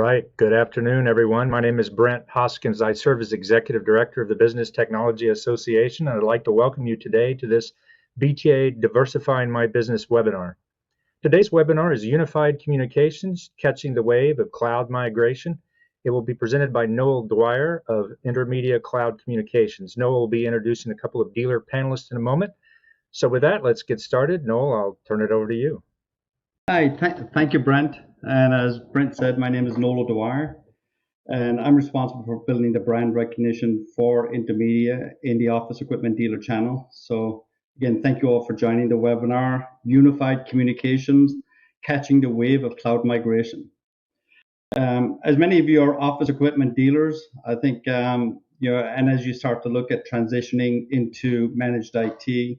right. Good afternoon, everyone. My name is Brent Hoskins. I serve as Executive Director of the Business Technology Association, and I'd like to welcome you today to this BTA Diversifying My Business webinar. Today's webinar is Unified Communications, Catching the Wave of Cloud Migration. It will be presented by Noel Dwyer of Intermedia Cloud Communications. Noel will be introducing a couple of dealer panelists in a moment. So with that, let's get started. Noel, I'll turn it over to you. Hi, thank you, Brent. And as Brent said, my name is Noel Dwyer, and I'm responsible for building the brand recognition for Intermedia in the office equipment dealer channel. So again, thank you all for joining the webinar, Unified Communications, Catching the Wave of Cloud Migration. As many of you are office equipment dealers, I think, and as you start to look at transitioning into managed IT,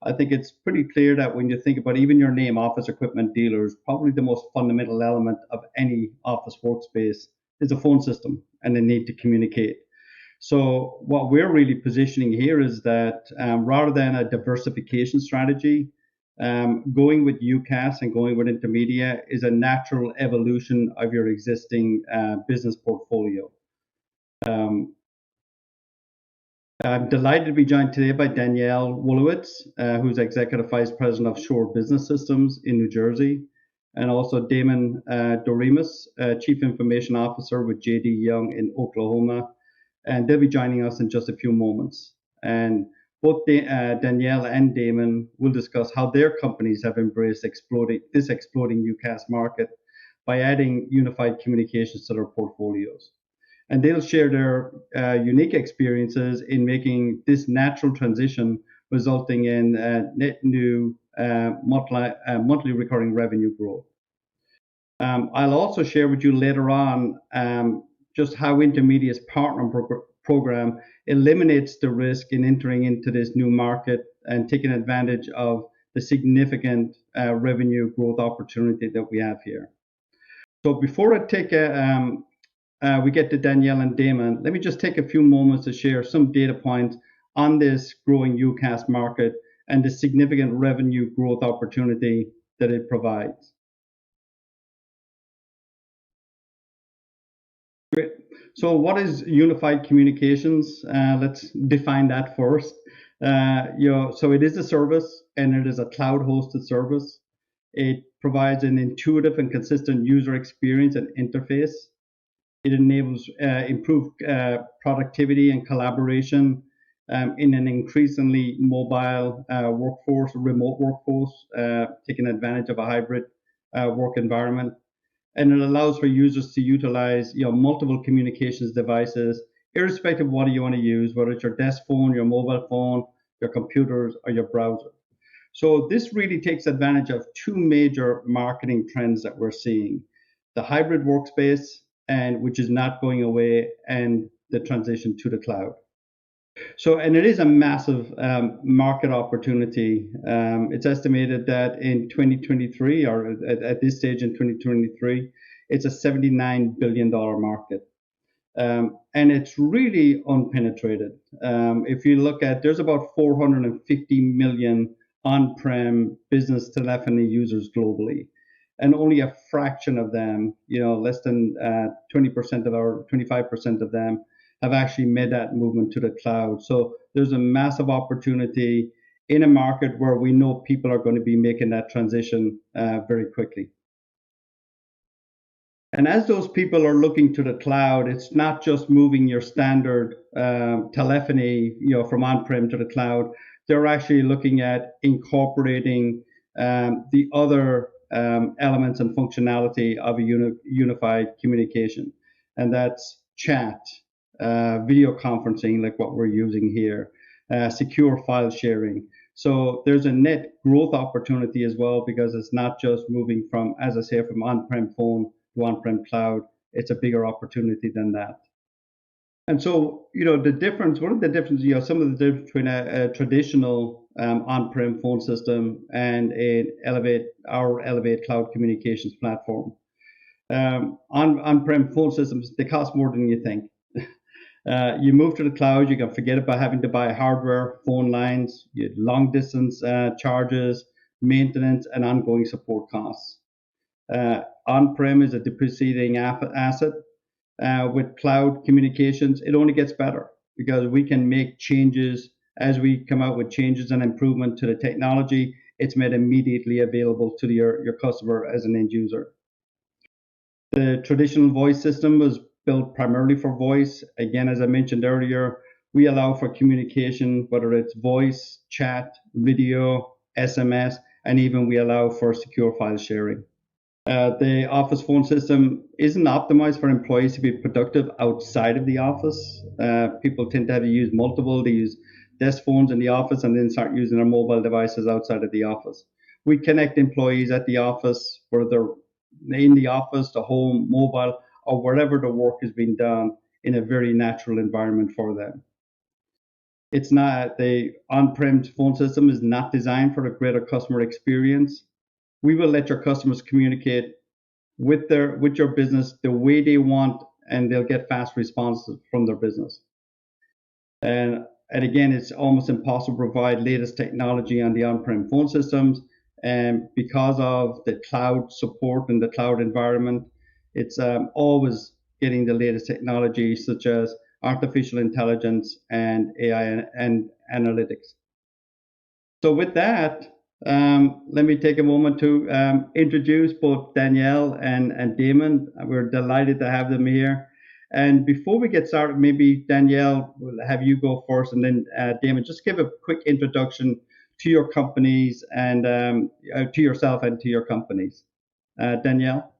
I think it's pretty clear that when you think about even your name, office equipment dealers, probably the most fundamental element of any office workspace is a phone system and the need to communicate. So what we're really positioning here is that rather than a diversification strategy, going with UCaaS and going with Intermedia is a natural evolution of your existing business portfolio. I'm delighted to be joined today by Danielle Wolowitz, who's Executive Vice President of Shore Business Systems in New Jersey, and also Damon Doremus, Chief Information Officer with JD Young in Oklahoma. And they'll be joining us in just a few moments. And both Danielle and Damon will discuss how their companies have embraced this exploding UCaaS market by adding unified communications to their portfolios. And they'll share their unique experiences in making this natural transition, resulting in net new monthly recurring revenue growth. I'll also share with you later on just how Intermedia's partner program eliminates the risk in entering into this new market and taking advantage of the significant revenue growth opportunity that we have here. So before we get to Danielle and Damon, let me just take a few moments to share some data points on this growing UCaaS market and the significant revenue growth opportunity that it provides. Great. So what is unified communications? Let's define that first. So it is a service, and it is a cloud-hosted service. It provides an intuitive and consistent user experience and interface. It enables improved productivity and collaboration in an increasingly mobile remote workforce, taking advantage of a hybrid work environment. And it allows for users to utilize multiple communications devices, irrespective of what you want to use, whether it's your desk phone, your mobile phone, your computers, or your browser. So this really takes advantage of two major marketing trends that we're seeing: the hybrid workspace, which is not going away, and the transition to the cloud. So, and it is a massive market opportunity. It's estimated that in 2023, or at this stage in 2023, it's a $79 billion market. And it's really unpenetrated. If you look at, there's about 450 million on-prem business telephony users globally. And only a fraction of them, less than 20% or 25% of them have actually made that movement to the cloud. So there's a massive opportunity in a market where we know people are going to be making that transition very quickly. And as those people are looking to the cloud, it's not just moving your standard telephony, from on-prem to the cloud. They're actually looking at incorporating the other elements and functionality of a unified communication, and that's chat, video conferencing, like what we're using here, secure file sharing. So there's a net growth opportunity as well, because it's not just moving from, as I say, from on-prem phone to on-prem cloud. It's a bigger opportunity than that. And so, the difference, one of the differences, some of the difference between a traditional on-prem phone system and our Elevate cloud communications platform. On-prem phone systems, they cost more than you think. You move to the cloud, you can forget about having to buy hardware, phone lines, long distance charges, maintenance, and ongoing support costs. On-prem is a depreciating asset. With cloud communications, it only gets better because we can make changes as we come out with changes and improvement to the technology. It's made immediately available to your customer as an end user. The traditional voice system was built primarily for voice. Again, as I mentioned earlier, we allow for communication, whether it's voice, chat, video, SMS, and even we allow for secure file sharing. The office phone system isn't optimized for employees to be productive outside of the office. People tend to have to use multiple. They use desk phones in the office and then start using their mobile devices outside of the office. We connect employees at the office, whether they're in the office, the home, mobile, or wherever the work is being done in a very natural environment for them. It's not, the on-prem phone system is not designed for a greater customer experience. We will let your customers communicate with your business the way they want, and they'll get fast responses from their business. And again, it's almost impossible to provide latest technology on the on-prem phone systems. And because of the cloud support and the cloud environment, it's always getting the latest technology, such as artificial intelligence and AI and analytics. So with that, let me take a moment to introduce both Danielle and Damon. We're delighted to have them here. And before we get started, maybe Danielle, will have you go first, and then Damon, just give a quick introduction to your companies and to yourself and to your companies. Danielle?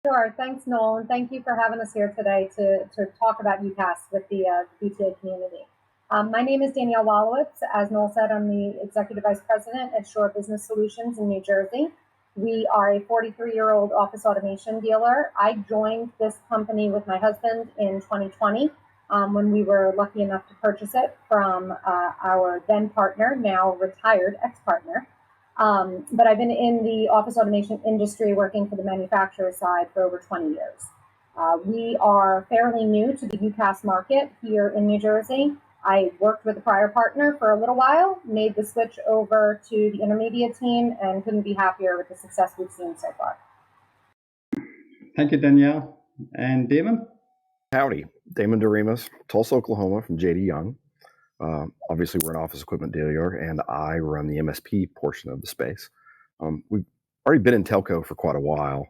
Sure. Thanks, Noel, and thank you for having us here today to talk about UCaaS with the BTA community. My name is Danielle Wallowitz. As Noel said, I'm the Executive Vice President at Shore Business Solutions in New Jersey. We are a 43-year-old office automation dealer. I joined this company with my husband in 2020 when we were lucky enough to purchase it from our then partner, now retired ex-partner. But I've been in the office automation industry working for the manufacturer side for over 20 years. We are fairly new to the UCaaS market here in New Jersey. I worked with a prior partner for a little while, made the switch over to the intermediate team, and couldn't be happier with the success we've seen so far. Thank you, Danielle. And Damon? Howdy, Damon Doremus, Tulsa, Oklahoma, from JD Young. Obviously, we're an office equipment dealer, and I run the MSP portion of the space. We've already been in telco for quite a while,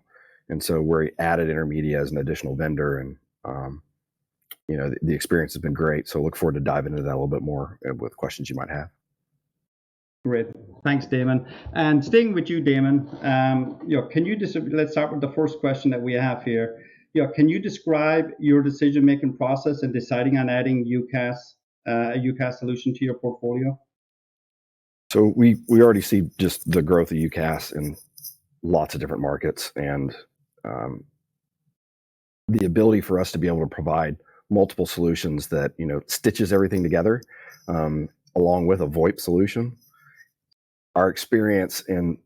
and so we added Intermedia as an additional vendor, and the experience has been great. So look forward to diving into that a little bit more with questions you might have. Great, thanks, Damon. And staying with you, Damon, can you let's start with the first question that we have here. Can you describe your decision-making process in deciding on adding UCaaS? A UCaaS solution to your portfolio? So we already see just the growth of UCaaS in lots of different markets, and the ability for us to be able to provide multiple solutions that stitches everything together, along with a VoIP solution. Our experience in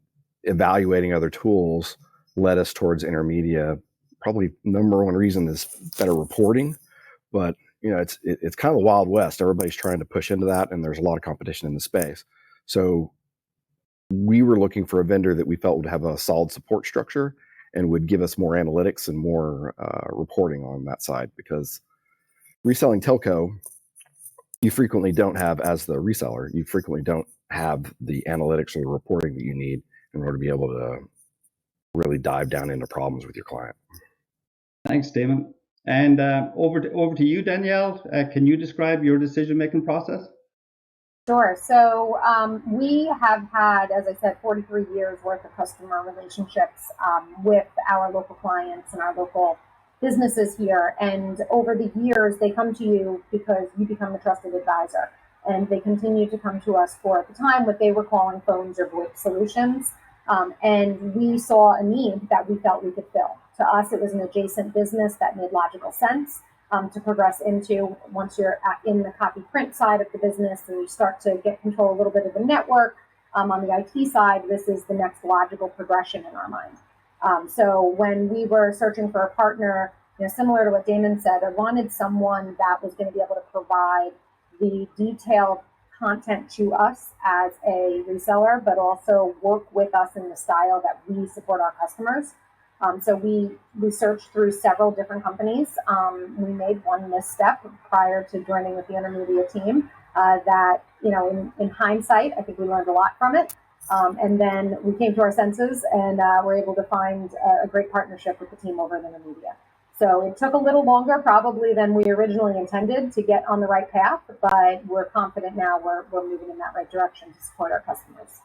evaluating other tools led us towards Intermedia. Probably number one reason is better reporting, but it's kind of the Wild West. Everybody's trying to push into that, and there's a lot of competition in the space. So we were looking for a vendor that we felt would have a solid support structure and would give us more analytics and more reporting on that side, because reselling telco, you frequently don't have, as the reseller, you frequently don't have the analytics or the reporting that you need in order to be able to really dive down into problems with your client. Thanks, Damon. And over to you, Danielle. Can you describe your decision-making process? Sure. So we have had, as I said, 43 years worth of customer relationships with our local clients and our local businesses here. And over the years, they come to you because you become a trusted advisor. And they continue to come to us for, at the time, what they were calling phones or VoIP solutions. And we saw a need that we felt we could fill. To us, it was an adjacent business that made logical sense to progress into. Once you're in the copy print side of the business and you start to get control a little bit of the network, on the IT side, this is the next logical progression in our mind. So when we were searching for a partner, similar to what Damon said, I wanted someone that was going to be able to provide the detailed content to us as a reseller, but also work with us in the style that we support our customers. So we searched through several different companies. We made one misstep prior to joining with the Intermedia team that, in hindsight, I think we learned a lot from it. And then we came to our senses and were able to find a great partnership with the team over at Intermedia. So it took a little longer probably than we originally intended to get on the right path, but we're confident now we're moving in that right direction to support our customers.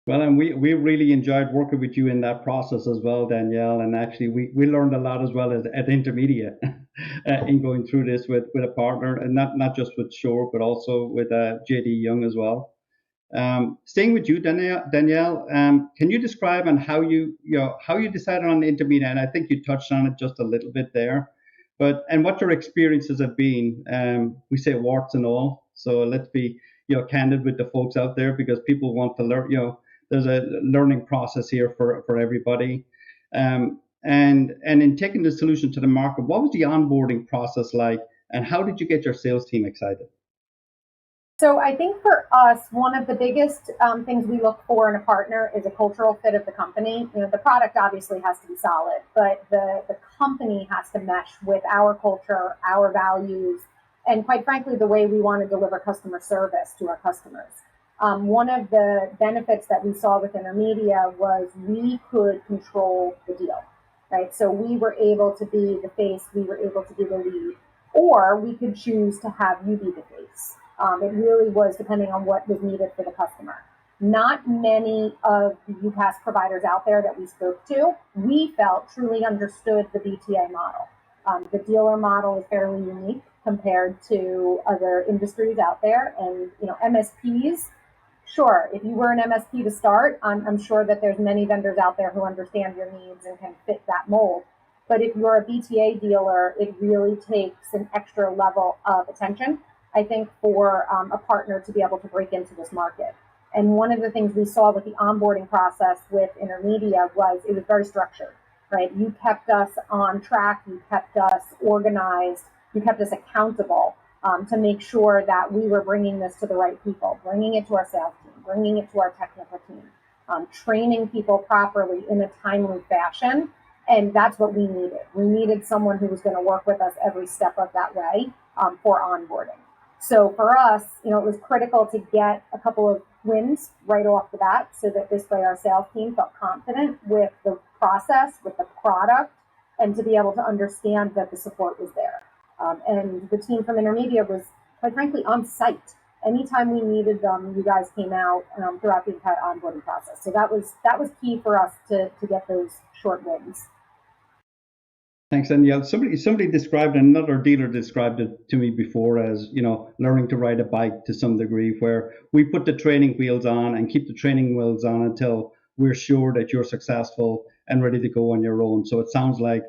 Well, and we really enjoyed working with you in that process as well, Danielle. And actually, we learned a lot as well as at Intermedia in going through this with a partner, and not just with Shure, but also with JD Young as well. Staying with you, Danielle, can you describe on how you decided on Intermedia? And I think you touched on it just a little bit there, and what your experiences have been. We say warts and all, so let's be candid with the folks out there, because people want to learn. There's a learning process here for everybody. And in taking the solution to the market, what was the onboarding process like, and how did you get your sales team excited? So I think for us, one of the biggest things we look for in a partner is a cultural fit of the company. The product obviously has to be solid, but the company has to mesh with our culture, our values, and quite frankly, the way we want to deliver customer service to our customers. One of the benefits that we saw with Intermedia was we could control the deal, right? So we were able to be the face, we were able to be the lead, or we could choose to have you be the face. It really was depending on what was needed for the customer. Not many of the UCaaS providers out there that we spoke to, we felt truly understood the BTA model. The dealer model is fairly unique compared to other industries out there. And, MSPs, sure, if you were an MSP to start, I'm sure that there's many vendors out there who understand your needs and can fit that mold. But if you're a BTA dealer, it really takes an extra level of attention, I think, for a partner to be able to break into this market. And one of the things we saw with the onboarding process with Intermedia was it was very structured, right? You kept us on track, you kept us organized, you kept us accountable to make sure that we were bringing this to the right people, bringing it to our sales team, bringing it to our technical team, training people properly in a timely fashion. And that's what we needed. We needed someone who was going to work with us every step of that way for onboarding. So for us, it was critical to get a couple of wins right off the bat so that this way our sales team felt confident with the process, with the product, and to be able to understand that the support was there. And the team from Intermedia was, quite frankly, on site. Anytime we needed them, you guys came out throughout the entire onboarding process. So that was key for us to get those short wins. Thanks, Danielle. Somebody described, another dealer described it to me before as, learning to ride a bike to some degree, where we put the training wheels on and keep the training wheels on until we're sure that you're successful and ready to go on your own. So it sounds like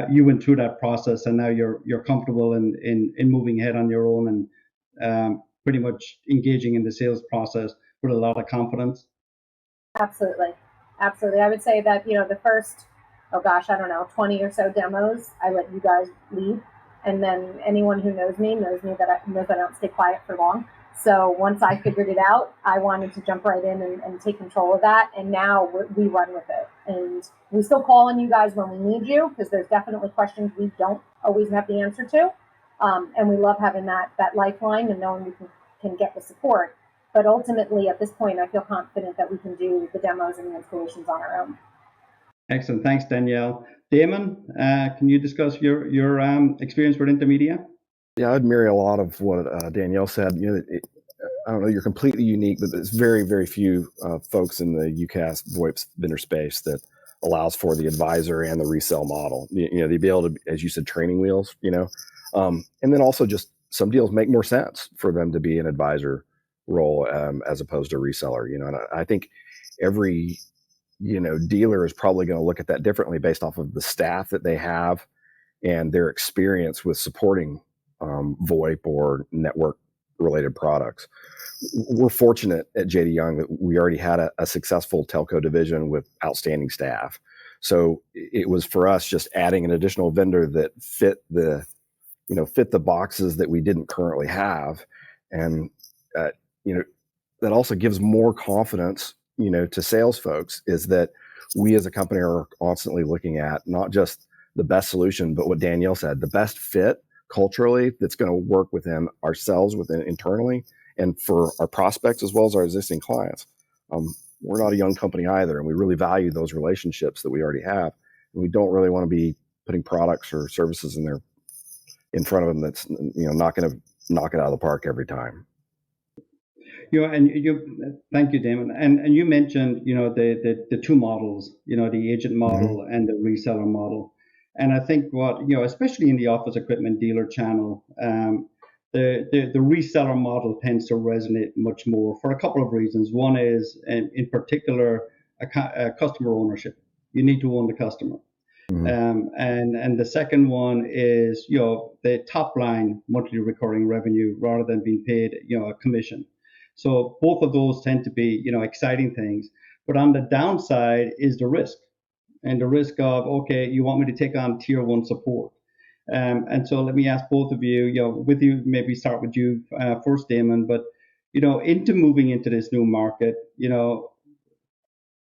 you went through that process, and now you're comfortable in moving ahead on your own and pretty much engaging in the sales process with a lot of confidence. Absolutely. I would say that, the first 20 or so demos, I let you guys lead. And then anyone who knows me knows that I don't stay quiet for long. So once I figured it out, I wanted to jump right in and take control of that. And now we run with it. And we still call on you guys when we need you, because there's definitely questions we don't always have the answer to. And we love having that lifeline and knowing we can get the support. But ultimately, at this point, I feel confident that we can do the demos and the installations on our own. Excellent. Thanks, Danielle. Damon, can you discuss your experience with Intermedia? Yeah, I'd mirror a lot of what Danielle said. I don't know, you're completely unique, but there's very, very few folks in the UCaaS VoIP vendor space that allows for the advisor and the resell model. They'd be able to, as you said, training wheels, and then also just some deals make more sense for them to be an advisor role as opposed to a reseller. And I think every dealer is probably going to look at that differently based off of the staff that they have and their experience with supporting VoIP or network related products. We're fortunate at JD Young that we already had a successful telco division with outstanding staff. So it was for us just adding an additional vendor that fit the boxes that we didn't currently have, And, you know, that also gives more confidence, you know, to sales folks, is that we as a company are constantly looking at not just the best solution, but what Danielle said, the best fit culturally that's going to work within ourselves, within internally, and for our prospects as well as our existing clients. We're not a young company either, and we really value those relationships that we already have. And we don't really want to be putting products or services in front of them that's, you know, not going to knock it out of the park every time. Thank you, Damon. And you mentioned, you know, the two models, you know, the agent model and the reseller model. And I think what, you know, especially in the office equipment dealer channel, the reseller model tends to resonate much more for a couple of reasons. One is, in particular, a customer ownership. You need to own the customer. And the second one is, you know, the top line monthly recurring revenue rather than being paid, you know, a commission. So both of those tend to be, you know, exciting things. But on the downside is the risk, and the risk of, okay, you want me to take on tier one support. And so let me ask both of you, you know, with you, maybe start with you first, Damon, but, you know, moving into this new market, you know,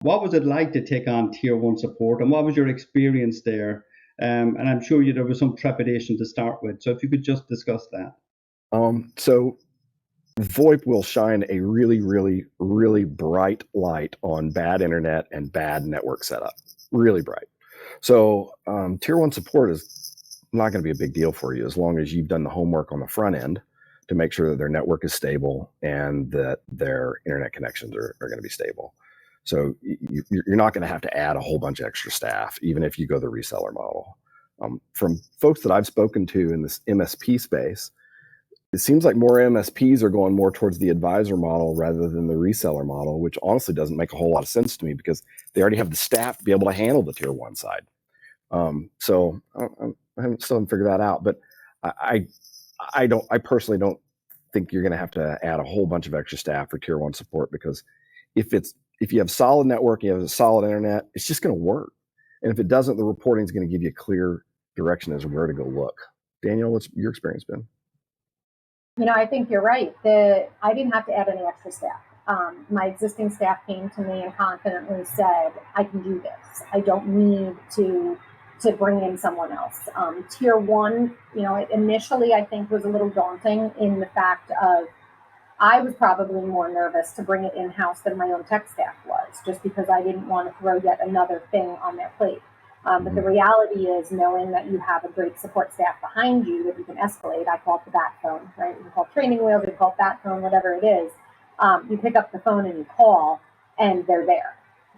what was it like to take on tier one support, and what was your experience there? And I'm sure there was some trepidation to start with. So if you could just discuss that. So VoIP will shine a really, really, really bright light on bad internet and bad network setup. Really bright. So tier one support is not going to be a big deal for you as long as you've done the homework on the front end to make sure that their network is stable and that their internet connections are going to be stable. So you're not going to have to add a whole bunch of extra staff, even if you go the reseller model. From folks that I've spoken to in this MSP space, it seems like more MSPs are going more towards the advisor model rather than the reseller model, which honestly doesn't make a whole lot of sense to me because they already have the staff to be able to handle the tier one side. So I haven't figured that out, but I personally don't think you're going to have to add a whole bunch of extra staff for tier one support, because if you have solid network, you have a solid internet, it's just going to work. And if it doesn't, the reporting is going to give you a clear direction as to where to go look. Danielle, what's your experience been? You know, I think you're right. I didn't have to add any extra staff. My existing staff came to me and confidently said, I can do this. I don't need to bring in someone else. Tier one, you know, initially I think was a little daunting in the fact of I was probably more nervous to bring it in-house than my own tech staff was, just because I didn't want to throw yet another thing on their plate. But the reality is, knowing that you have a great support staff behind you that you can escalate. I call it the bat phone, right? You can call training wheels, you can call it bat phone, whatever it is. You pick up the phone and you call, and they're there.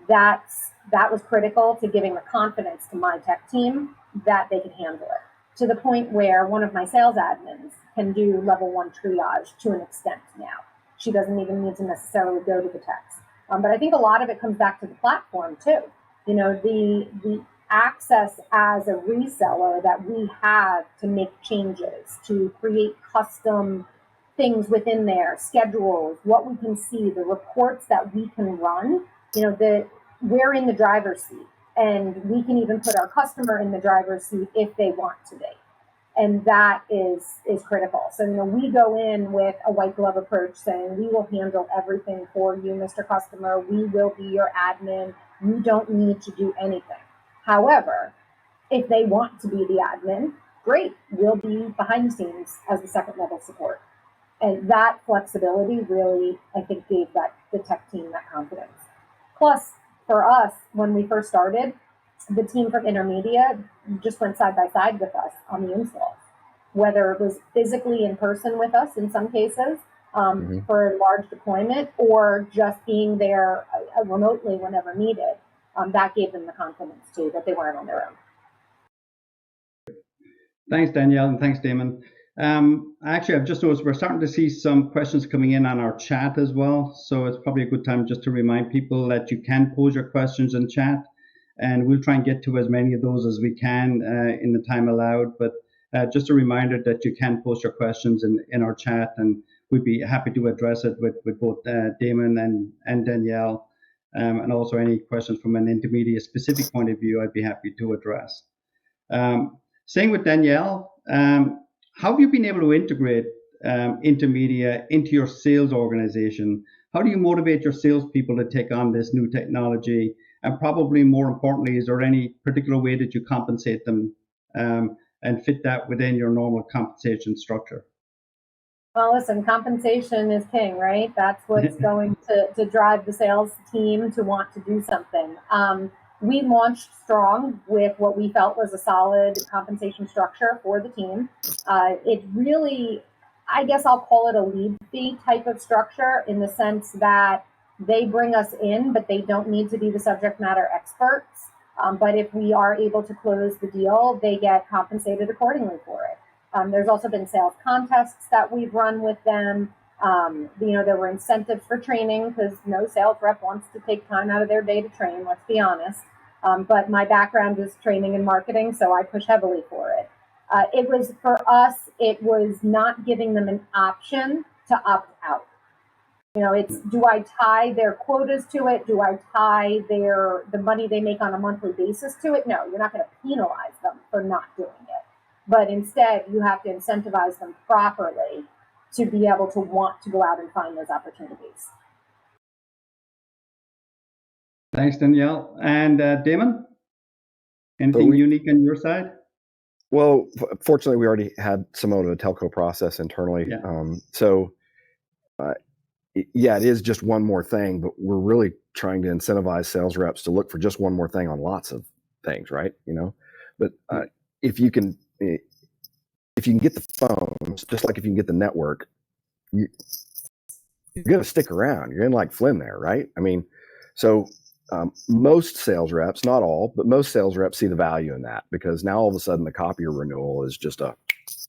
That was critical to giving the confidence to my tech team that they could handle it, to the point where one of my sales admins can do level one triage to an extent now. She doesn't even need to necessarily go to the techs. But I think a lot of it comes back to the platform too. You know, the access as a reseller that we have to make changes, to create custom things within there, schedules, what we can see, the reports that we can run. You know, we're in the driver's seat, and we can even put our customer in the driver's seat if they want to be. And that is critical. So, you know, we go in with a white glove approach saying, we will handle everything for you, Mr. Customer. We will be your admin. You don't need to do anything. However, if they want to be the admin, great. We'll be behind the scenes as the second level support. And that flexibility really, I think, gave the tech team that confidence. Plus, for us, when we first started, the team from Intermedia just went side by side with us on the installs, whether it was physically in person with us in some cases for a large deployment, or just being there remotely whenever needed. That gave them the confidence too, that they weren't on their own. Thanks, Danielle, and thanks, Damon. Actually, I've just noticed we're starting to see some questions coming in on our chat as well. So it's probably a good time just to remind people that you can pose your questions in chat, and we'll try and get to as many of those as we can in the time allowed. But just a reminder that you can post your questions in our chat, and we'd be happy to address it with both Damon and Danielle. And also any questions from an Intermedia specific point of view, I'd be happy to address. Staying with Danielle, how have you been able to integrate intermedia into your sales organization? How do you motivate your salespeople to take on this new technology? And probably more importantly, is there any particular way that you compensate them and fit that within your normal compensation structure? Well, listen, compensation is king, right? That's what's going to drive the sales team to want to do something. We launched strong with what we felt was a solid compensation structure for the team. It really, I guess I'll call it a lead fee type of structure in the sense that they bring us in, but they don't need to be the subject matter experts. But if we are able to close the deal, they get compensated accordingly for it. There's also been sales contests that we've run with them. There were incentives for training because no sales rep wants to take time out of their day to train, let's be honest. But my background is training and marketing, so I push heavily for it. It was not giving them an option to opt out. It's, do I tie their quotas to it? Do I tie the money they make on a monthly basis to it? No, you're not going to penalize them for not doing it. But instead, you have to incentivize them properly to be able to want to go out and find those opportunities. Thanks, Danielle. And Damon, anything unique on your side? Well, fortunately, we already had somewhat of a telco process internally. Yeah. It is just one more thing, but we're really trying to incentivize sales reps to look for just one more thing on lots of things, right? But if you can get the phones, just like if you can get the network, you're going to stick around. You're in like Flynn there, right? I mean, so most sales reps, not all, but most sales reps see the value in that because now all of a sudden the copier renewal is just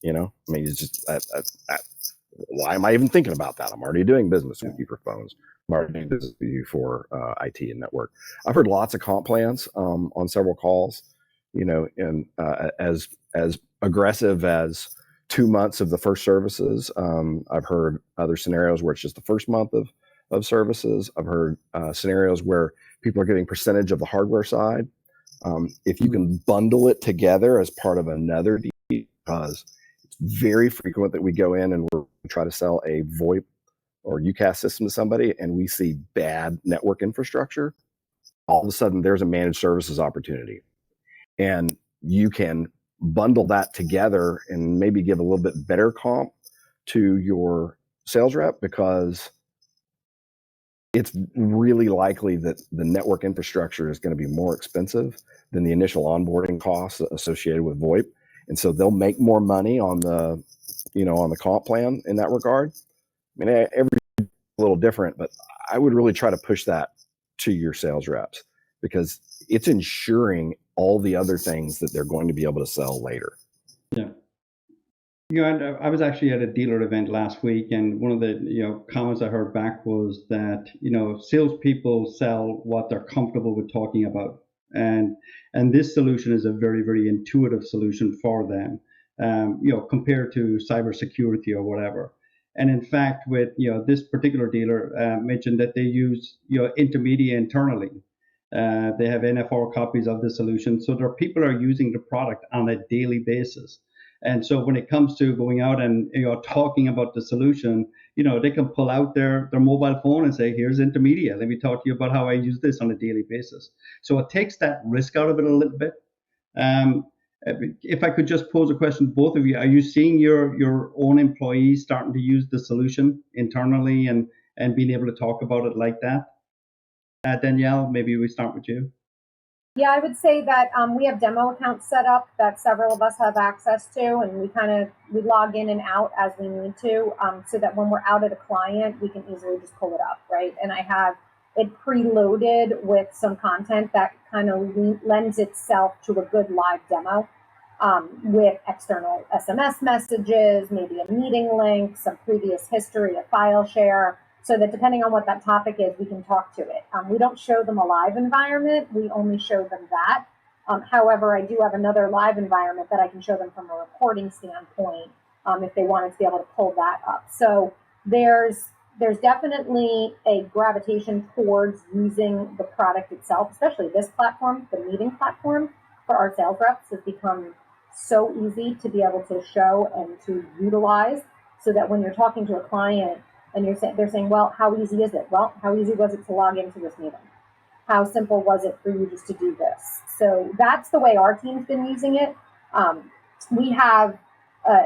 it's just, why am I even thinking about that? I'm already doing business with you for phones. I'm already doing business with you for IT and network. I've heard lots of comp plans on several calls, and as aggressive as 2 months of the first services. I've heard other scenarios where it's just the first month of services. I've heard scenarios where people are getting percentage of the hardware side. If you can bundle it together as part of another deal, because it's very frequent that we go in and we try to sell a VoIP or UCaaS system to somebody and we see bad network infrastructure, all of a sudden there's a managed services opportunity. And you can bundle that together and maybe give a little bit better comp to your sales rep because it's really likely that the network infrastructure is going to be more expensive than the initial onboarding costs associated with VoIP. And so they'll make more money on the comp plan in that regard. I mean, every a little different, but I would really try to push that to your sales reps because it's ensuring all the other things that they're going to be able to sell later. Yeah. I was actually at a dealer event last week, and one of the comments I heard back was that salespeople sell what they're comfortable with talking about, and this solution is a very, very intuitive solution for them, compared to cybersecurity or whatever. And in fact, with this particular dealer mentioned that they use intermedia internally. They have NFR copies of the solution, so their people are using the product on a daily basis. And so when it comes to going out and talking about the solution, they can pull out their mobile phone and say, "Here's intermedia. Let me talk to you about how I use this on a daily basis." So it takes that risk out of it a little bit. If I could just pose a question to both of you, are you seeing your own employees starting to use the solution internally and being able to talk about it like that? Danielle, maybe we start with you. Yeah, I would say that we have demo accounts set up that several of us have access to, and we log in and out as we need to, so that when we're out at a client, we can easily just pull it up, right? And I have it preloaded with some content that kind of lends itself to a good live demo, with external SMS messages, maybe a meeting link, some previous history, a file share, so that depending on what that topic is, we can talk to it. We don't show them a live environment. We only show them that. However, I do have another live environment that I can show them from a recording standpoint if they wanted to be able to pull that up. So there's definitely a gravitation towards using the product itself, especially this platform, the meeting platform for our sales reps has become so easy to be able to show and to utilize. so that when you're talking to a client and they're saying, well, how easy is it? Well, how easy was it to log into this meeting? How simple was it for you just to do this? So that's the way our team's been using it. We have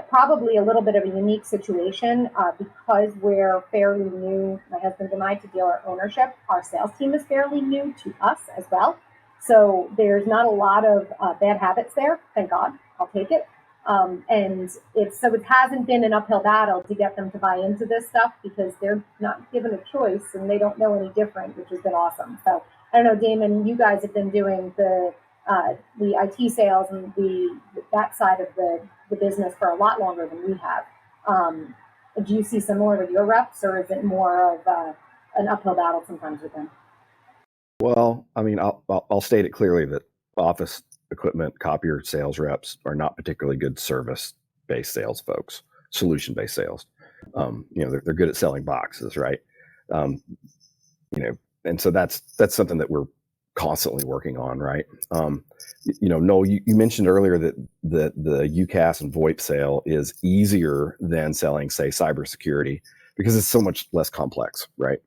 probably a little bit of a unique situation because we're fairly new, my husband and I, to dealer ownership. Our sales team is fairly new to us as well. So there's not a lot of bad habits there. Thank God. I'll take it. And it hasn't been an uphill battle to get them to buy into this stuff because they're not given a choice and they don't know any different, which has been awesome. So I don't know, Damon, you guys have been doing the IT sales and that side of the business for a lot longer than we have. Do you see similar with your reps, or is it more of an uphill battle sometimes with them? Well, I mean, I'll state it clearly that office equipment copier sales reps are not particularly good service-based sales folks, solution-based sales. They're good at selling boxes, right? And so that's something that we're constantly working on, right? Noel, you mentioned earlier that the UCaaS and VoIP sale is easier than selling, say, cybersecurity because it's so much less complex, right?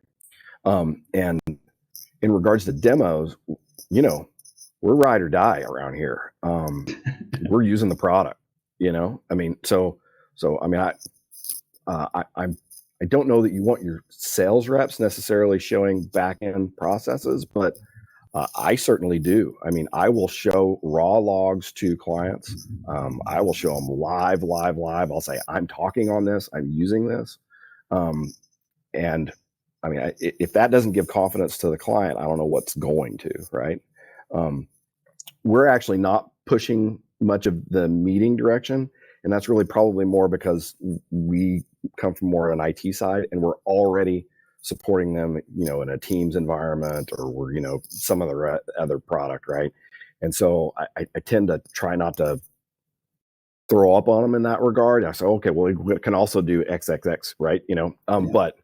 And in regards to demos, we're ride or die around here. We're using the product, I mean, I don't know that you want your sales reps necessarily showing back end processes, but I certainly do. I mean, I will show raw logs to clients. I will show them live. I'll say, I'm talking on this, I'm using this. And I mean, if that doesn't give confidence to the client, I don't know what's going to, right? We're actually not pushing much of the meeting direction. And that's really probably more because we come from more of an IT side and we're already supporting them, in a Teams environment or we're, some other product, right? And so I tend to try not to throw up on them in that regard. I say, okay, well, we can also do XXX, right? But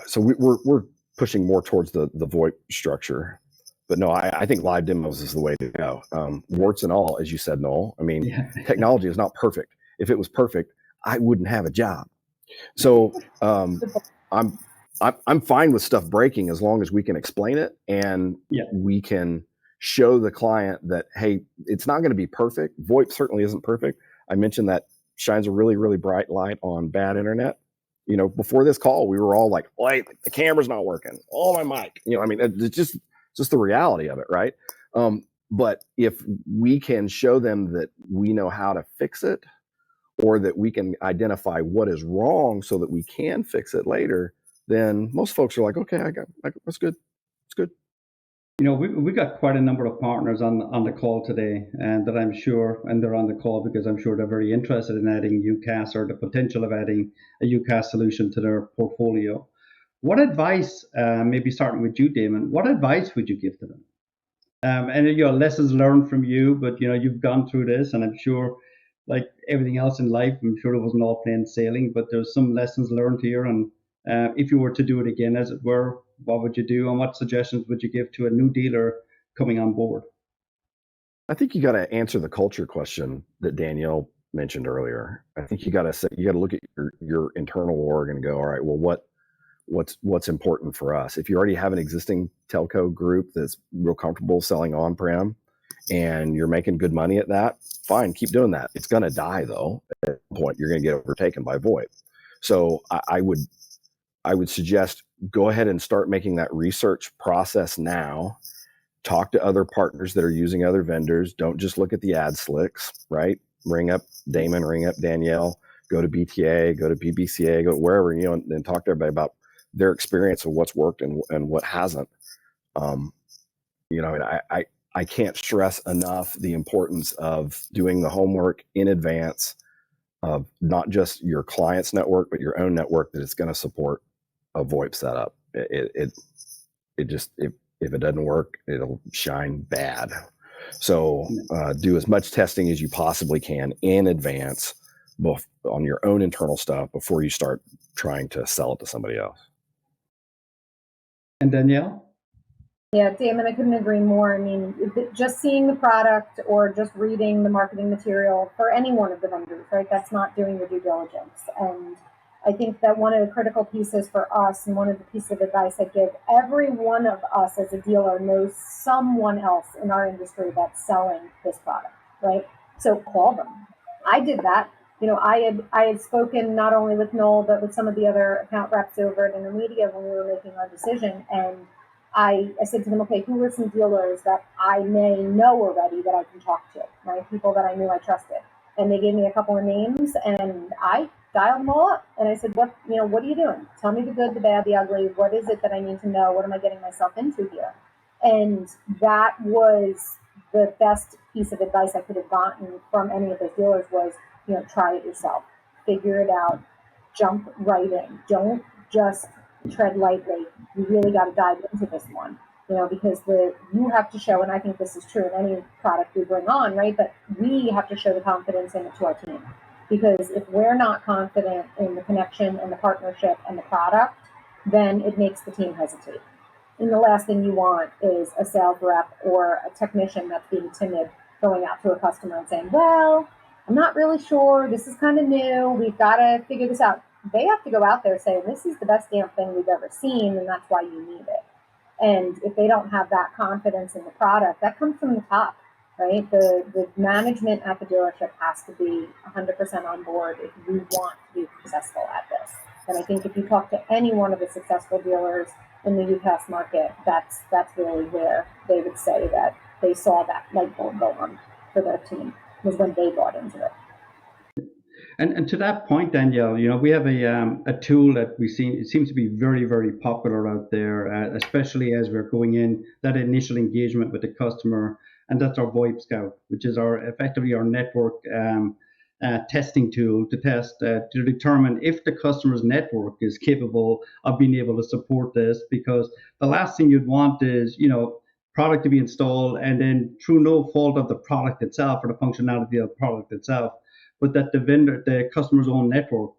so we're pushing more towards the VoIP structure. But no, I think live demos is the way to go. Warts and all, as you said, Noel. I mean, technology is not perfect. If it was perfect, I wouldn't have a job. So I'm fine with stuff breaking as long as we can explain it and we can show the client that, hey, it's not going to be perfect. VoIP certainly isn't perfect. I mentioned that shines a really, really bright light on bad internet. Before this call, we were all like, wait, the camera's not working. Oh, my mic. I mean, it's just the reality of it, right? But if we can show them that we know how to fix it, or that we can identify what is wrong so that we can fix it later, then most folks are like, okay, that's good. It's good. We got quite a number of partners on the call today, and that I'm sure, and they're on the call because I'm sure they're very interested in adding UCaaS or the potential of adding a UCaaS solution to their portfolio. What advice, maybe starting with you, Damon, what advice would you give to them? And lessons learned from you, but you've gone through this, and I'm sure, like everything else in life, I'm sure it wasn't all plain sailing, but there's some lessons learned here. And if you were to do it again, as it were, what would you do, and what suggestions would you give to a new dealer coming on board? I think you got to answer the culture question that Danielle mentioned earlier. I think you got to look at your internal org and go, all right, well, what's important for us? If you already have an existing telco group that's real comfortable selling on-prem and you're making good money at that, fine, keep doing that. It's going to die though. At some point, you're going to get overtaken by VoIP. So I would suggest go ahead and start making that research process now. Talk to other partners that are using other vendors. Don't just look at the ad slicks, right? Ring up Damon, ring up Danielle, go to BTA, go to BBCA, go wherever, and talk to everybody about their experience of what's worked and what hasn't. I can't stress enough the importance of doing the homework in advance of not just your client's network, but your own network that it's going to support a VoIP setup. If it doesn't work, it'll shine bad. So do as much testing as you possibly can in advance, both on your own internal stuff before you start trying to sell it to somebody else. And Danielle? Yeah, Damon, I couldn't agree more. I mean, just seeing the product or just reading the marketing material for any one of the vendors, right? That's not doing your due diligence. And I think that one of the critical pieces for us, and one of the pieces of advice I give every one of us as a dealer knows someone else in our industry that's selling this product, right? So call them. I did that. You know, I had spoken not only with Noel but with some of the other account reps over at Intermedia when we were making our decision, and I said to them, okay, who are some dealers that I may know already that I can talk to, right? People that I knew I trusted. And they gave me a couple of names, and I dialed them all up. And I said, what are you doing? Tell me the good, the bad, the ugly. What is it that I need to know? What am I getting myself into here? And that was the best piece of advice I could have gotten from any of those dealers was, try it yourself, figure it out, jump right in. Don't just tread lightly. You really got to dive into this one, because you have to show, and I think this is true in any product we bring on, right? But we have to show the confidence in it to our team, because if we're not confident in the connection and the partnership and the product, then it makes the team hesitate. And the last thing you want is a sales rep or a technician that's being timid going out to a customer and saying, well, I'm not really sure. This is kind of new. We've got to figure this out. They have to go out there saying, this is the best damn thing we've ever seen, and that's why you need it. And if they don't have that confidence in the product, that comes from the top, right? The management at the dealership has to be 100% on board if you want to be successful at this. And I think if you talk to any one of the successful dealers in the UCaaS market, that's really where they would say that they saw that light bulb go on for their team, was when they bought into it. And to that point, Danielle, we have a tool that it seems to be very, very popular out there, especially as we're going in that initial engagement with the customer, and that's our VoIP Scout, which is effectively our network testing tool to test to determine if the customer's network is capable of being able to support this. Because the last thing you'd want is product to be installed and then through no fault of the product itself or the functionality of the product itself, but that the customer's own network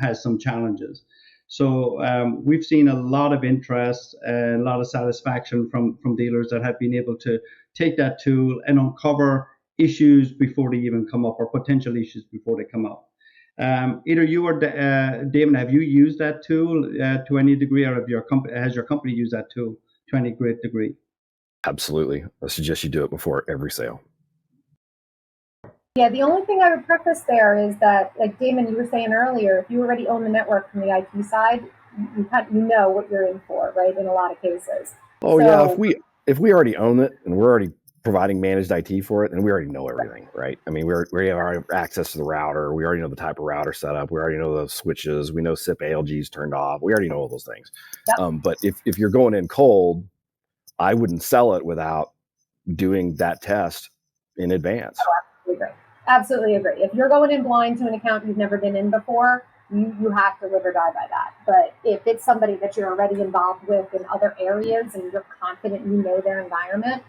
has some challenges. So we've seen a lot of interest and a lot of satisfaction from dealers that have been able to take that tool and uncover issues before they even come up, or potential issues before they come up. Either you or Damon, have you used that tool to any degree, or has your company used that tool to any great degree? Absolutely. I suggest you do it before every sale. Yeah, the only thing I would preface there is that, like Damon, you were saying earlier, if you already own the network from the IT side, you know what you're in for, right? In a lot of cases. Oh, so, yeah. If we already own it and we're already providing managed IT for it, then we already know everything, right? I mean, we have our access to the router. We already know the type of router setup. We already know the switches. We know SIP ALG's turned off. We already know all those things. Yep. But if you're going in cold, I wouldn't sell it without doing that test in advance. Oh, absolutely agree. Absolutely agree. If you're going in blind to an account you've never been in before, you have to live or die by that. But if it's somebody that you're already involved with in other areas and you're confident you know their environment,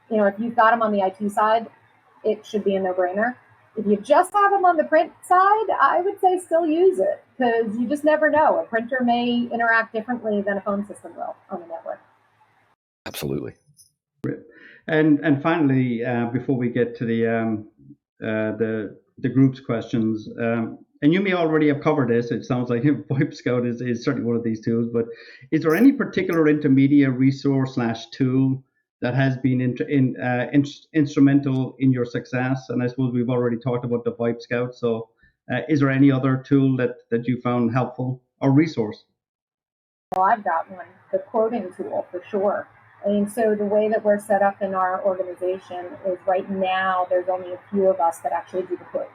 if you've got them on the IT side, it should be a no-brainer. If you just have them on the print side, I would say still use it, because you just never know. A printer may interact differently than a phone system will on the network. Absolutely. Great. And finally, before we get to the group's questions, and you may already have covered this, it sounds like VoIP Scout is certainly one of these tools, but is there any particular Intermedia resource / tool that has been instrumental in your success? And I suppose we've already talked about the VoIP Scout, so is there any other tool that you found helpful or resource? Well, I've got one, the quoting tool for sure. I mean, so the way that we're set up in our organization is right now there's only a few of us that actually do the quotes.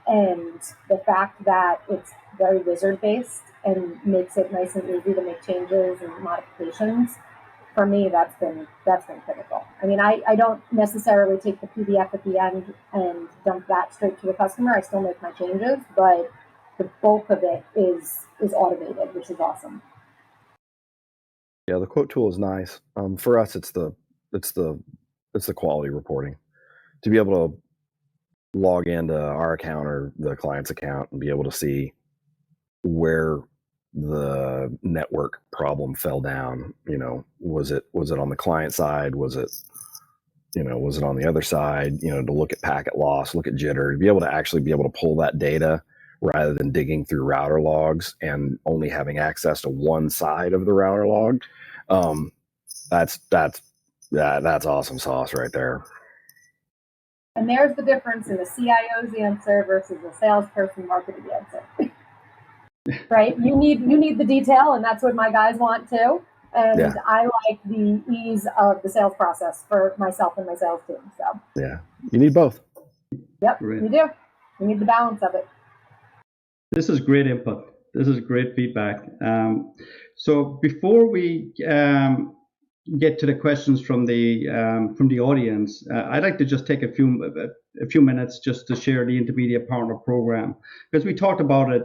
And the fact that it's very wizard-based and makes it nice and easy to make changes and modifications, for me, that's been critical. I mean, I don't necessarily take the PDF at the end and dump that straight to the customer. I still make my changes, but the bulk of it is automated, which is awesome. Yeah, the quote tool is nice. For us, it's the quality reporting. To be able to log into our account or the client's account and be able to see where the network problem fell down. Was it on the client side? Was it on the other side? To look at packet loss, look at jitter, to be able to pull that data rather than digging through router logs and only having access to one side of the router log. That's awesome sauce right there. And there's the difference in the CIO's answer versus the salesperson marketing answer. Right? You need the detail, and that's what my guys want too. And yeah. I like the ease of the sales process for myself and my sales team. So yeah, you need both. Yep, you do. You need the balance of it. This is great input. This is great feedback. So before we get to the questions from the audience, I'd like to just take a few minutes just to share the Intermediate Partner Program, because we talked about it,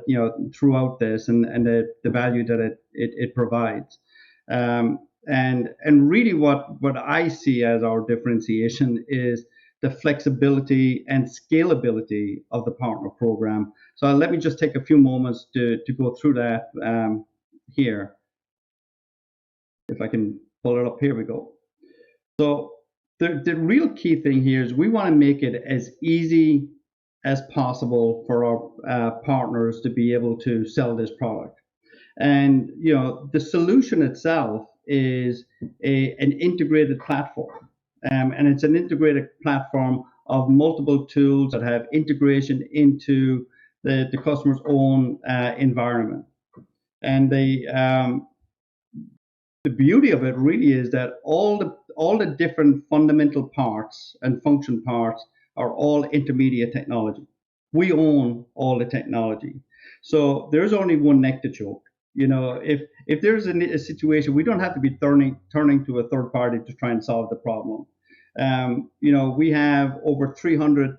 throughout this and the value that it provides. And really what I see as our differentiation is the flexibility and scalability of the partner program. So let me just take a few moments to go through that here. If I can pull it up, here we go. So the real key thing here is we want to make it as easy as possible for our partners to be able to sell this product. And the solution itself is an integrated platform, and it's an integrated platform of multiple tools that have integration into the customer's own environment. And the beauty of it really is that all the different fundamental parts and function parts are all intermediate technology. We own all the technology, so there's only one neck to choke. If there's a situation, we don't have to be turning to a third party to try and solve the problem. We have over 300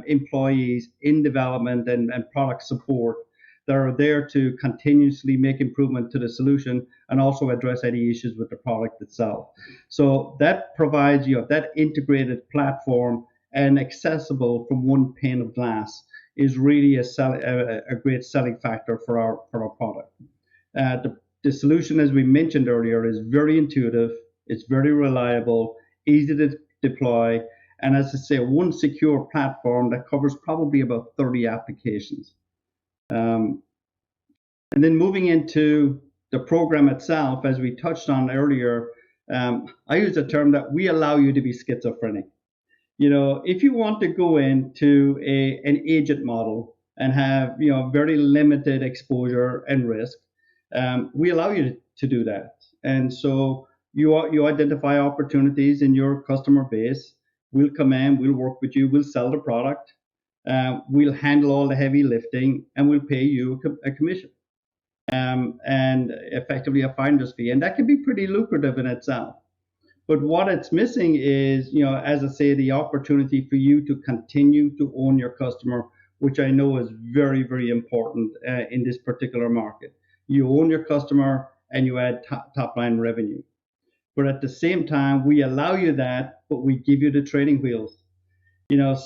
employees in development and product support that are there to continuously make improvement to the solution and also address any issues with the product itself. So that provides that integrated platform and accessible from one pane of glass is really a great selling factor for our product. The solution, as we mentioned earlier, is very intuitive, it's very reliable, easy to deploy, and as I say, one secure platform that covers probably about 30 applications. And then moving into the program itself, as we touched on earlier, I use a term that we allow you to be schizophrenic. If you want to go into an agent model and have very limited exposure and risk, we allow you to do that. And so you identify opportunities in your customer base. We'll come in, we'll work with you, we'll sell the product, we'll handle all the heavy lifting, and we'll pay you a commission, and effectively a finder's fee. And that can be pretty lucrative in itself. But what it's missing is, as I say, the opportunity for you to continue to own your customer, which I know is very, very important in this particular market. You own your customer and you add top line revenue. But at the same time, we allow you that, but we give you the training wheels.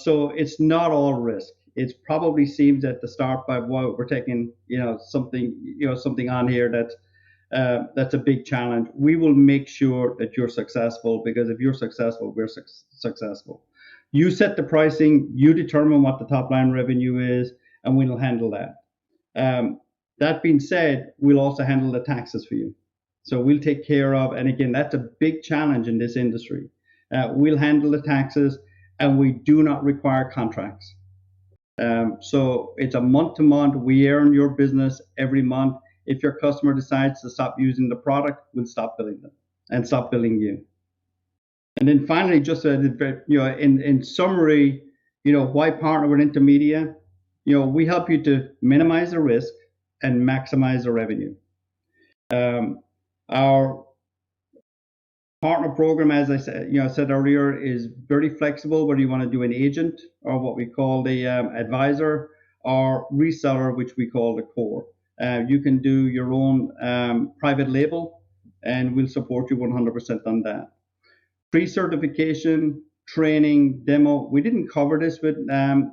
So it's not all risk. It probably seems at the start by we're taking something on here that's a big challenge. We will make sure that you're successful, because if you're successful, we're successful. You set the pricing, you determine what the top line revenue is, and we'll handle that. That being said, we'll also handle the taxes for you. So we'll take care of, and again, that's a big challenge in this industry. We'll handle the taxes, and we do not require contracts. So it's a month-to-month. We earn your business every month. If your customer decides to stop using the product, we'll stop billing them and stop billing you. And then finally, just in summary, why partner with Intermedia? We help you to minimize the risk and maximize the revenue. Our partner program, as I said earlier, is very flexible, whether you want to do an agent or what we call the advisor, or reseller, which we call the core. You can do your own private label, and we'll support you 100% on that. Pre-certification, training, demo. We didn't cover this with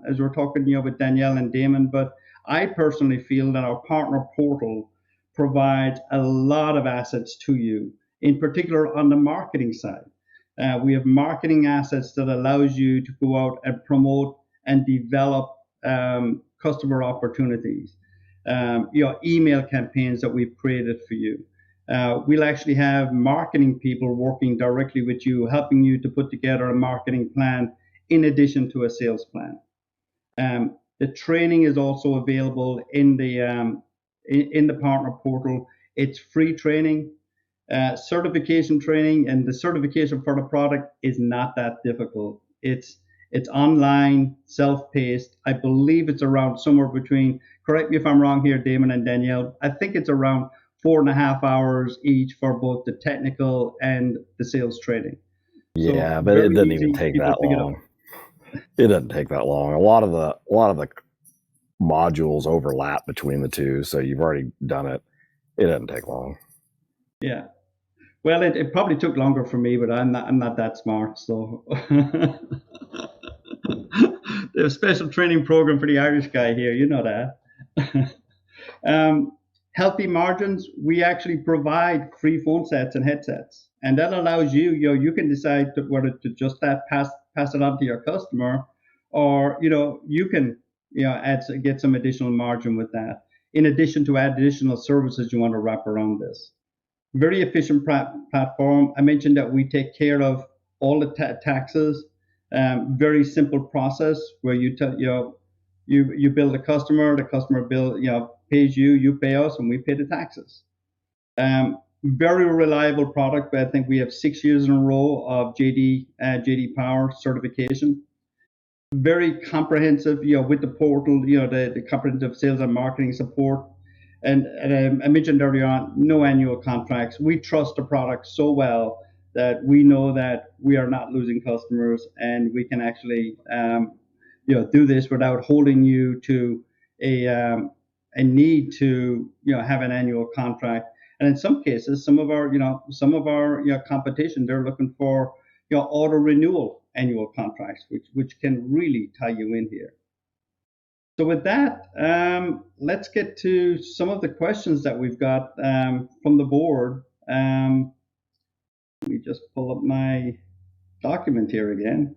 as we're talking with Danielle and Damon, but I personally feel that our partner portal provides a lot of assets to you, in particular on the marketing side. We have marketing assets that allows you to go out and promote and develop customer opportunities. Email campaigns that we've created for you. We'll actually have marketing people working directly with you, helping you to put together a marketing plan in addition to a sales plan. The training is also available in the partner portal. It's free training, certification training, and the certification for the product is not that difficult. It's online, self-paced. I believe it's around somewhere between, correct me if I'm wrong here, Damon and Danielle, I think it's around 4.5 hours each for both the technical and the sales training. Yeah, So but it very doesn't easy even take people that pick it up. long. It doesn't take that long. A lot of the modules overlap between the two, so you've already done it. It doesn't take long. Yeah. Well, it probably took longer for me, but I'm not that smart. So there's a special training program for the Irish guy here. You know that. Healthy margins. We actually provide free phone sets and headsets, and that allows you can decide whether to just pass it on to your customer, or you can get some additional margin with that, in addition to additional services you want to wrap around this. Very efficient platform. I mentioned that we take care of all the taxes. Very simple process where you bill the customer pays you, you pay us, and we pay the taxes. Very reliable product, but I think we have 6 years in a row of JD Power certification. Very comprehensive, with the portal, the comprehensive sales and marketing support. And I mentioned earlier on, no annual contracts. We trust the product so well that we know that we are not losing customers, and we can actually do this without holding you to a need to have an annual contract. And in some cases, some of our competition, they're looking for auto renewal annual contracts, which can really tie you in here. So with that, let's get to some of the questions that we've got from the board. Let me just pull up my document here again.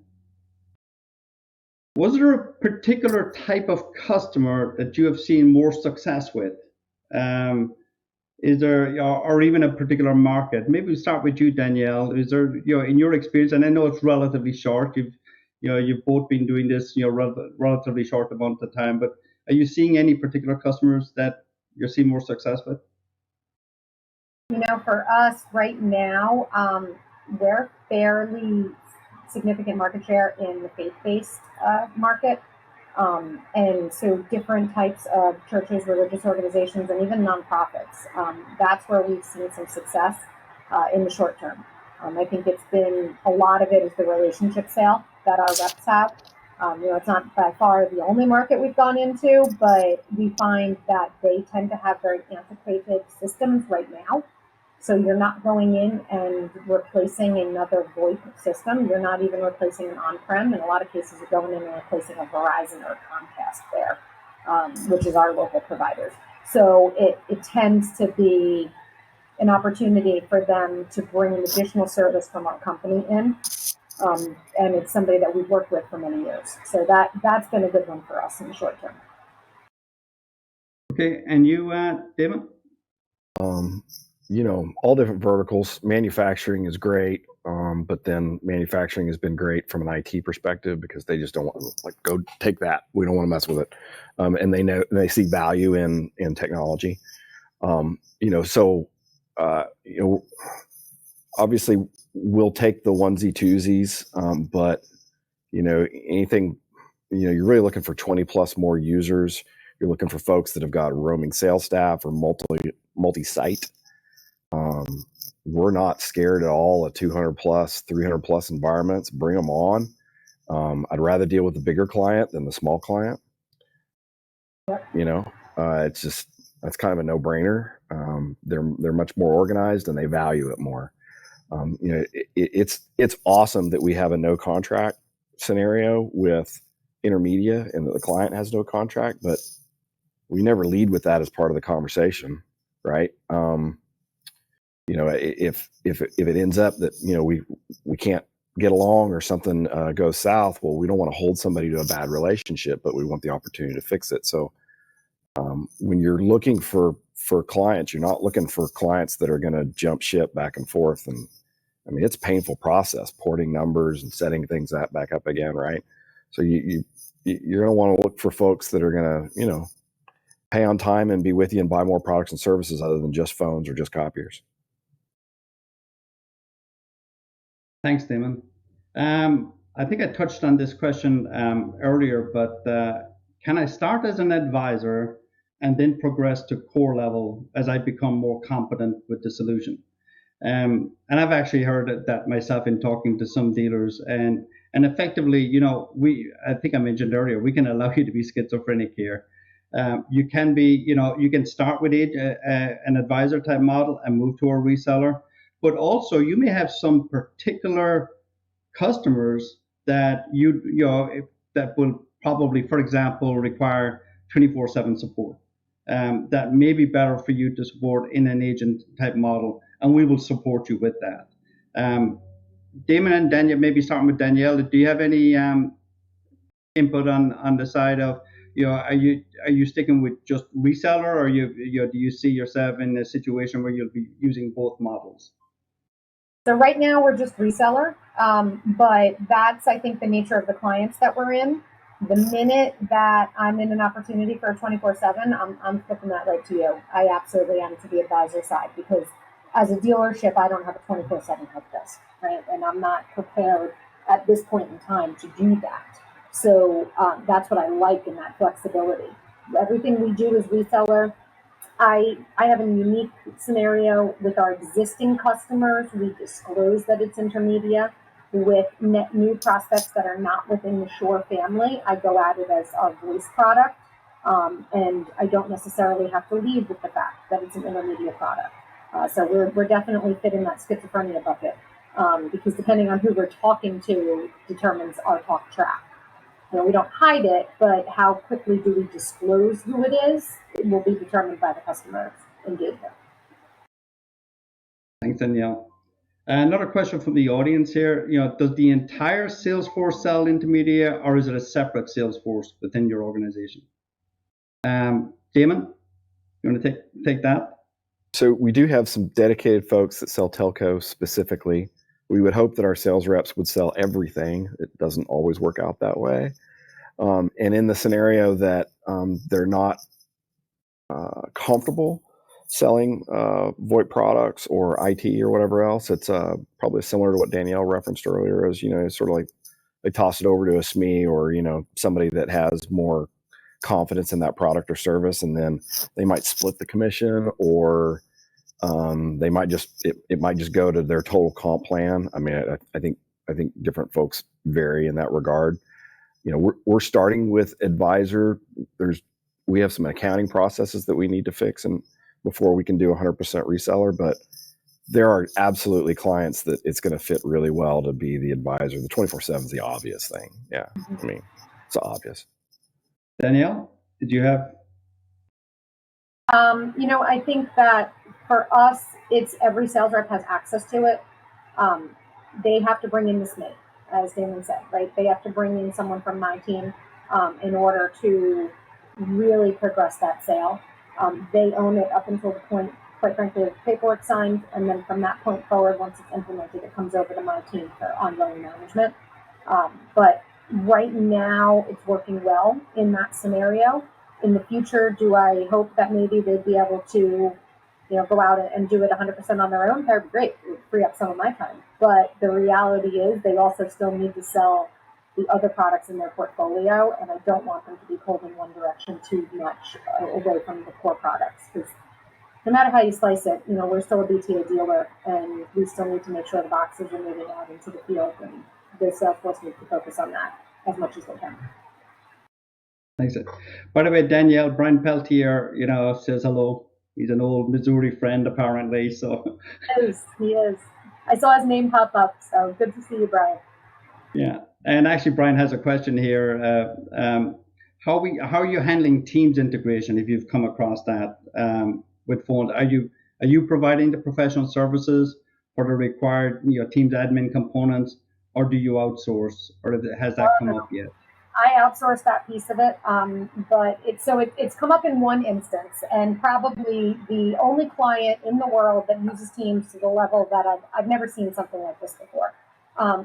Was there a particular type of customer that you have seen more success with? Is there, or even a particular market? Maybe we start with you, Danielle. Is there, in your experience, and I know it's relatively short, you've both been doing this, relatively short amount of time, but are you seeing any particular customers that you're seeing more success with? For us right now, we're fairly significant market share in the faith-based market. And so different types of churches, religious organizations, and even nonprofits. That's where we've seen some success in the short term. I think it's been, a lot of it is the relationship sale that our reps have. It's not by far the only market we've gone into, but we find that they tend to have very antiquated systems right now. So you're not going in and replacing another VoIP system. You're not even replacing an on-prem. In a lot of cases, you're going in and replacing a Verizon or a Comcast there, which is our local providers. So it tends to be an opportunity for them to bring an additional service from our company in. And it's somebody that we've worked with for many years. So that's been a good one for us in the short term. Okay, and you, Damon? All different verticals. Manufacturing is great, but then manufacturing has been great from an IT perspective because they just don't want go take that. We don't want to mess with it, and they see value in technology. Obviously we'll take the onesie twosies, but anything, you're really looking for 20 plus more users. You're looking for folks that have got roaming sales staff or multi-site. We're not scared at all of 200 plus, 300 plus environments. Bring them on. I'd rather deal with the bigger client than the small client. It's just, that's kind of a no-brainer. They're much more organized and they value it more. It's awesome that we have a no contract scenario with Intermedia and that the client has no contract, but we never lead with that as part of the conversation. right? If it ends up that we can't get along or something goes south, well, we don't want to hold somebody to a bad relationship, but we want the opportunity to fix it. So when you're looking for clients, you're not looking for clients that are going to jump ship back and forth. And I mean, it's a painful process, porting numbers and setting things back up again, right? So you're going to want to look for folks that are going to, pay on time and be with you and buy more products and services other than just phones or just copiers. Thanks, Damon. I think I touched on this question earlier, but can I start as an advisor and then progress to core level as I become more competent with the solution? And I've actually heard that myself in talking to some dealers, and effectively, I think I mentioned earlier, we can allow you to be schizophrenic here. You can be, you can start with an advisor type model and move to a reseller, but also you may have some particular customers that that will probably, for example, require 24/7 support. That may be better for you to support in an agent type model, and we will support you with that. Damon and Danielle, maybe starting with Danielle, do you have any input on the side of, are you sticking with just reseller, or do you see yourself in a situation where you'll be using both models? So right now we're just reseller, but that's, I think, the nature of the clients that we're in. The minute that I'm in an opportunity for a 24/7, I'm flipping that right to you. I absolutely am to the advisor side, because as a dealership, I don't have a 24/7 help desk, right? And I'm not prepared at this point in time to do that. So that's what I like in that flexibility. Everything we do is reseller. I have a unique scenario with our existing customers. We disclose that it's intermedia. With net new prospects that are not within the Shore family, I go at it as our voice product, and I don't necessarily have to lead with the fact that it's an intermediate product. So we're definitely fitting that schizophrenia bucket, because depending on who we're talking to determines our talk track. We don't hide it, but how quickly do we disclose who it is? It will be determined by the customer's engagement. Thanks, Danielle. Another question from the audience here. Does the entire Salesforce sell intermedia, or is it a separate Salesforce within your organization? Damon, you want to take that? So we do have some dedicated folks that sell telco specifically. We would hope that our sales reps would sell everything. It doesn't always work out that way. And in the scenario that they're not comfortable selling VoIP products or IT or whatever else, it's probably similar to what Danielle referenced earlier, as it's sort of like they toss it over to a SME or somebody that has more confidence in that product or service, and then they might split the commission, or they might it might just go to their total comp plan. I mean, I think different folks vary in that regard. We're starting with advisor. We have some accounting processes that we need to fix and before we can do 100% reseller, but there are absolutely clients that it's going to fit really well to be the advisor. The 24/7 is the obvious thing. Yeah. I mean, it's obvious. Danielle, did you have? I think that for us, it's every sales rep has access to it. They have to bring in the SME, as Damon said, right? They have to bring in someone from my team in order to really progress that sale. They own it up until the point, quite frankly, of paperwork signed, and then from that point forward, once it's implemented, it comes over to my team for ongoing management. But right now, it's working well in that scenario. In the future, do I hope that maybe they'd be able to, go out and do it 100% on their own? That would be great. It would free up some of my time. But the reality is they also still need to sell the other products in their portfolio, and I don't want them to be pulled in one direction too much away from the core products. Because no matter how you slice it, we're still a BTA dealer, and we still need to make sure the boxes are moving out into the field, and the sales force needs to focus on that as much as they can. Thanks. By the way, Danielle, Brian Peltier, says hello. He's an old Missouri friend, apparently. So he is. I saw his name pop up, so good to see you, Brian. Yeah, and actually, Brian has a question here. How are you handling Teams integration? If you've come across that, with phones? Are you providing the professional services for the required Teams admin components, or do you outsource, or has that come up yet? I outsource that piece of it, but it's come up in one instance, and probably the only client in the world that uses Teams to the level that I've never seen something like this before,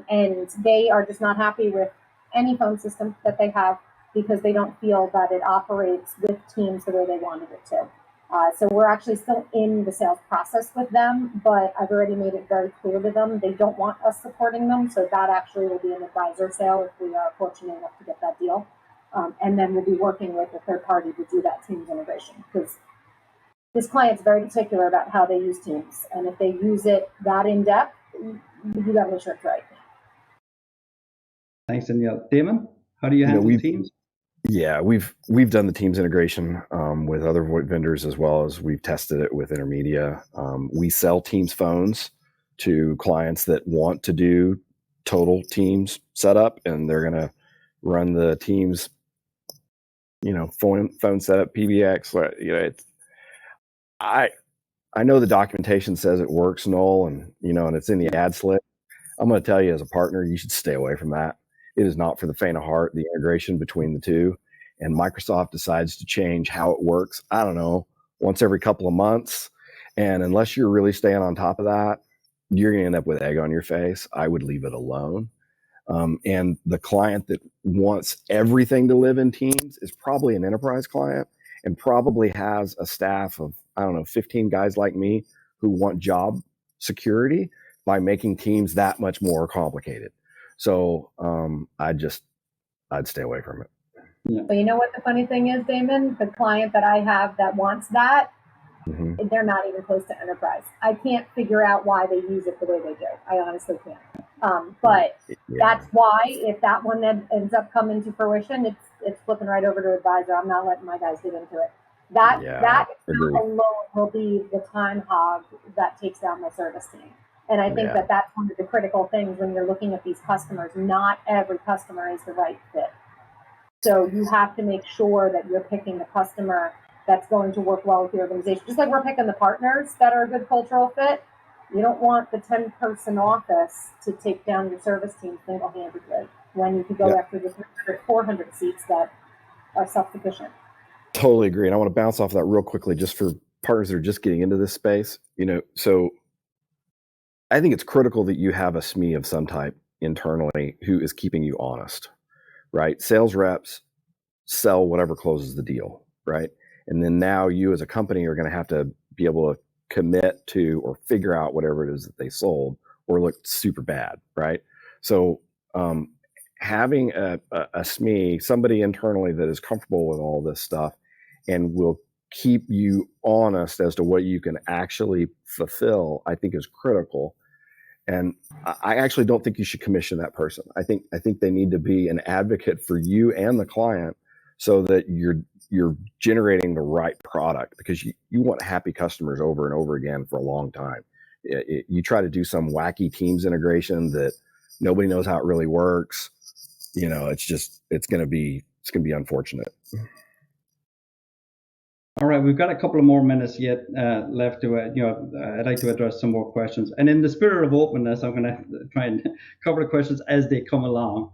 and they are just not happy with any phone system that they have because they don't feel that it operates with Teams the way they wanted it to. So we're actually still in the sales process with them, but I've already made it very clear to them they don't want us supporting them. So that actually will be an advisor sale if we are fortunate enough to get that deal. And then we'll be working with a third party to do that Teams integration, because this client's very particular about how they use Teams. And if they use it that in depth, you got to make sure it's right. Thanks, Danielle. Damon, how do you handle Teams? Yeah, we've done the Teams integration with other VoIP vendors, as well as we've tested it with Intermedia. We sell Teams phones to clients that want to do total Teams setup, and they're going to run the Teams, phone setup, PBX. I know the documentation says it works, Noel, and it's in the ad slip. I'm going to tell you, as a partner, you should stay away from that. It is not for the faint of heart, the integration between the two. And Microsoft decides to change how it works, I don't know, once every couple of months. And unless you're really staying on top of that, you're going to end up with egg on your face. I would leave it alone. And the client that wants everything to live in Teams is probably an enterprise client and probably has a staff of, 15 guys like me who want job security by making Teams that much more complicated. So I'd stay away from it. Yeah. But you know what the funny thing is, Damon? The client that I have that wants that, they're not even close to enterprise. I can't figure out why they use it the way they do. I honestly can't. But that's why, if that one ends up coming to fruition, it's flipping right over to advisor. I'm not letting my guys get into it. That alone will be the time hog that takes down my service team. And I think that that's one of the critical things when you're looking at these customers. Not every customer is the right fit. So you have to make sure that you're picking the customer that's going to work well with the organization. Just like we're picking the partners that are a good cultural fit. You don't want the 10-person office to take down your service team single-handedly when you could go after the 400 seats that are self-sufficient. Totally agree. And I want to bounce off that real quickly, just for partners that are just getting into this space. So I think it's critical that you have a SME of some type internally who is keeping you honest, right? Sales reps sell whatever closes the deal, right? And then now you as a company are going to have to be able to commit to or figure out whatever it is that they sold or looked super bad, right? So having a SME, somebody internally that is comfortable with all this stuff and will keep you honest as to what you can actually fulfill, I think is critical. And I actually don't think you should commission that person. I think they need to be an advocate for you and the client so that you're generating the right product, because you want happy customers over and over again for a long time. You try to do some wacky Teams integration that nobody knows how it really works. It's going to be unfortunate. All right, we've got a couple of more minutes yet left to, I'd like to address some more questions. And in the spirit of openness, I'm going to try and cover the questions as they come along.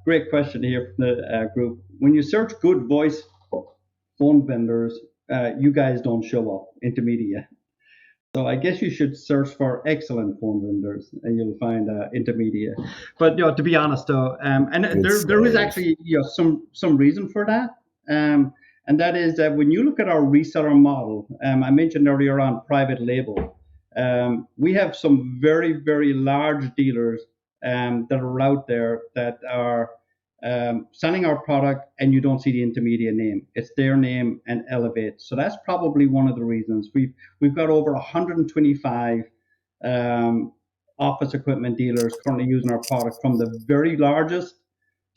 Great question here from the group. When you search good voice phone vendors, you guys don't show up, Intermedia. So I guess you should search for excellent phone vendors, and you'll find Intermedia. But to be honest, though, and there is actually some reason for that. And that is that when you look at our reseller model, I mentioned earlier on private label, we have some very, very large dealers that are out there that are selling our product, and you don't see the Intermedia name. It's their name and Elevate. So that's probably one of the reasons. We've got over 125 office equipment dealers currently using our product, from the very largest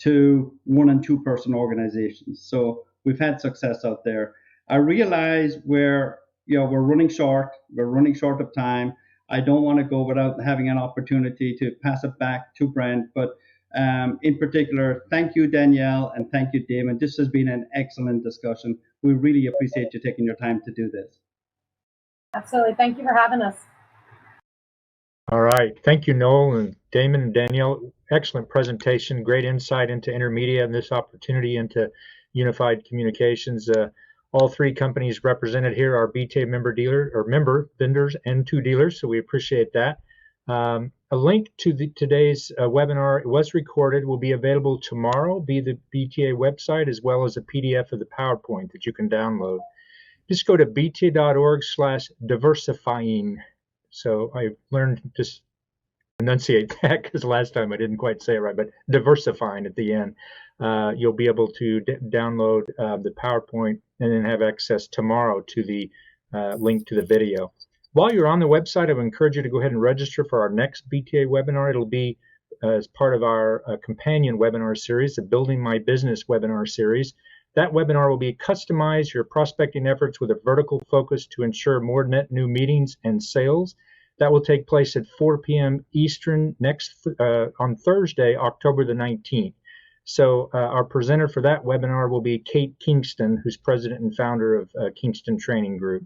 to 1- and 2-person organizations. So we've had success out there. I realize we're running short. We're running short of time. I don't want to go without having an opportunity to pass it back to Brent. But in particular, thank you, Danielle, and thank you, Damon. This has been an excellent discussion. We really appreciate you taking your time to do this. Absolutely. Thank you for having us. All right. Thank you, Noel and Damon and Danielle. Excellent presentation. Great insight into Intermedia and this opportunity into unified communications. All three companies represented here are BTA member vendors and two dealers, so we appreciate that. A link to today's webinar, it was recorded, will be available tomorrow via the BTA website, as well as a PDF of the PowerPoint that you can download. Just go to bta.org/diversifying. So I learned to just enunciate that because last time I didn't quite say it right, but diversifying at the end. You'll be able to download the PowerPoint and then have access tomorrow to the link to the video. While you're on the website, I would encourage you to go ahead and register for our next BTA webinar. It'll be as part of our companion webinar series, the Building My Business webinar series. That webinar will be Customize Your Prospecting Efforts with a Vertical Focus to Ensure More Net New Meetings and Sales. That will take place at 4 p.m. Eastern on Thursday, October the 19th. So our presenter for that webinar will be Kate Kingston, who's president and founder of Kingston Training Group.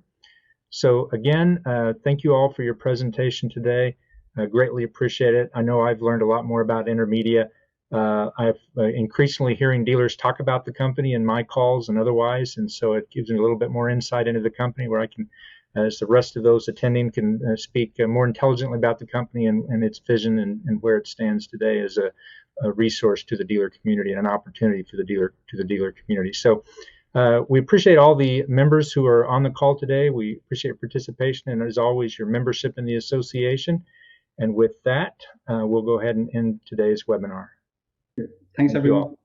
So again, thank you all for your presentation today. I greatly appreciate it. I know I've learned a lot more about Intermedia. I've increasingly hearing dealers talk about the company in my calls and otherwise, and so it gives me a little bit more insight into the company where I can, as the rest of those attending, can speak more intelligently about the company and its vision and where it stands today as a resource to the dealer community and an opportunity for the dealer community. So we appreciate all the members who are on the call today. We appreciate your participation and, as always, your membership in the association. And with that, we'll go ahead and end today's webinar. Thanks, everyone.